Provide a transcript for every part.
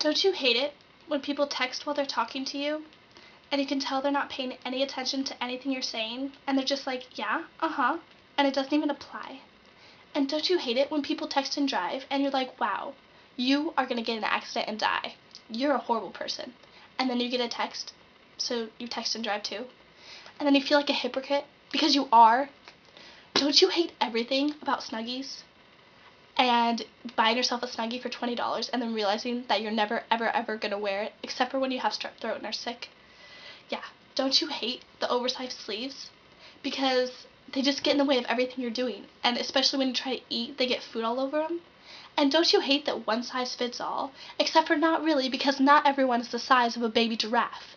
Don't you hate it when people text while they're talking to you and you can tell they're not paying any attention to anything you're saying and they're just like, yeah, uh-huh, and it doesn't even apply? And don't you hate it when people text and drive and you're like, wow, you are going to get in an accident and die. You're a horrible person. And then you get a text, so you text and drive too. And then you feel like a hypocrite because you are. Don't you hate everything about snuggies? And buying yourself a snuggie for $20 and then realizing that you're never, ever, ever going to wear it except for when you have strep throat and are sick. Yeah, don't you hate the oversized sleeves? Because they just get in the way of everything you're doing. And especially when you try to eat, they get food all over them. And don't you hate that one size fits all? Except for not really, because not everyone is the size of a baby giraffe.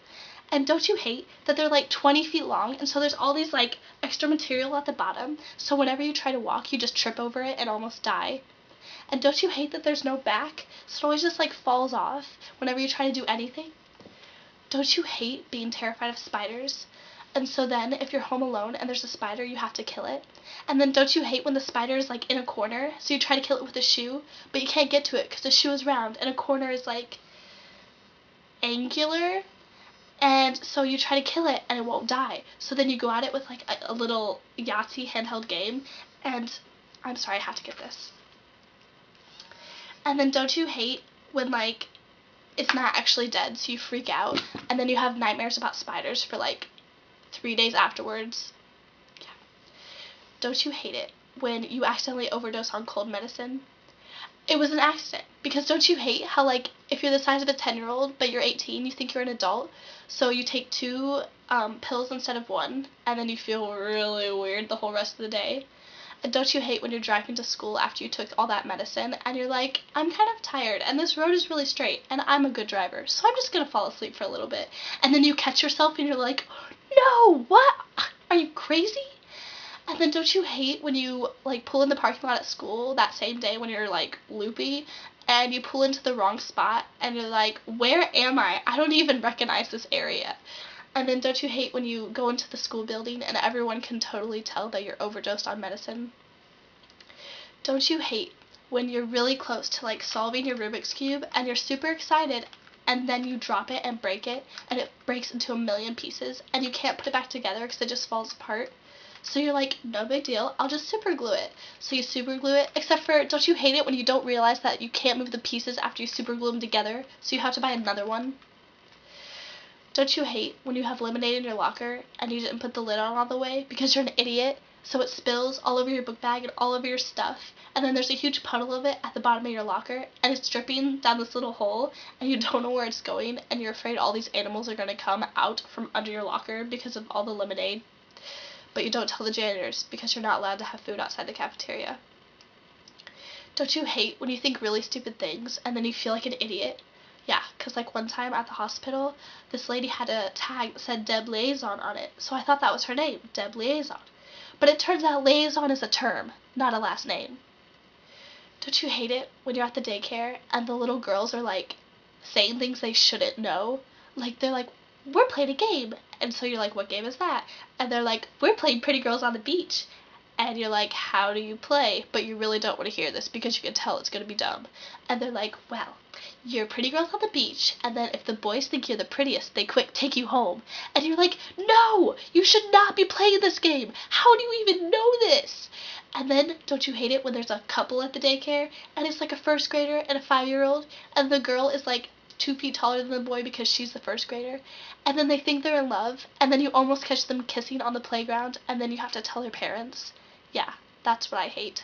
And don't you hate that they're like 20 feet long, and so there's all these like extra material at the bottom, so whenever you try to walk, you just trip over it and almost die? And don't you hate that there's no back, so it always just like falls off whenever you try to do anything? Don't you hate being terrified of spiders? And so then, if you're home alone and there's a spider, you have to kill it. And then don't you hate when the spider is like in a corner, so you try to kill it with a shoe, but you can't get to it because the shoe is round and a corner is like angular? And so you try to kill it and it won't die. So then you go at it with like a little Yahtzee handheld game. And I'm sorry, I have to get this. And then don't you hate when like it's not actually dead, so you freak out and then you have nightmares about spiders for like 3 days afterwards? Yeah. Don't you hate it when you accidentally overdose on cold medicine? It was an accident. Because don't you hate how, like, if you're the size of a 10-year-old, but you're 18, you think you're an adult, so you take 2 pills instead of 1, and then you feel really weird the whole rest of the day? And don't you hate when you're driving to school after you took all that medicine, and you're like, I'm kind of tired, and this road is really straight, and I'm a good driver, so I'm just gonna fall asleep for a little bit. And then you catch yourself, and you're like, no, what? Are you crazy? And then don't you hate when you like pull in the parking lot at school that same day when you're like loopy and you pull into the wrong spot and you're like, where am I? I don't even recognize this area. And then don't you hate when you go into the school building and everyone can totally tell that you're overdosed on medicine? Don't you hate when you're really close to like solving your Rubik's Cube and you're super excited and then you drop it and break it and it breaks into a million pieces and you can't put it back together because it just falls apart? So you're like, no big deal, I'll just super glue it. So you super glue it, except for, don't you hate it when you don't realize that you can't move the pieces after you super glue them together, so you have to buy another one? Don't you hate when you have lemonade in your locker and you didn't put the lid on all the way because you're an idiot, so it spills all over your book bag and all over your stuff, and then there's a huge puddle of it at the bottom of your locker, and it's dripping down this little hole, and you don't know where it's going, and you're afraid all these animals are going to come out from under your locker because of all the lemonade? But you don't tell the janitors because you're not allowed to have food outside the cafeteria. Don't you hate when you think really stupid things and then you feel like an idiot? Yeah, because like one time at the hospital, this lady had a tag that said Deb Liaison on it, so I thought that was her name, Deb Liaison. But it turns out liaison is a term, not a last name. Don't you hate it when you're at the daycare and the little girls are like saying things they shouldn't know? Like they're like, we're playing a game. And so you're like, what game is that? And they're like, we're playing Pretty Girls on the Beach. And you're like, how do you play? But you really don't want to hear this because you can tell it's going to be dumb. And they're like, well, you're Pretty Girls on the Beach, and then if the boys think you're the prettiest, they quick take you home. And you're like, no, you should not be playing this game. How do you even know this? And then, don't you hate it when there's a couple at the daycare, and it's like a first grader and a 5-year-old, and the girl is like 2 feet taller than the boy because she's the first grader, and then they think they're in love, and then you almost catch them kissing on the playground, and then you have to tell their parents? Yeah, that's what I hate.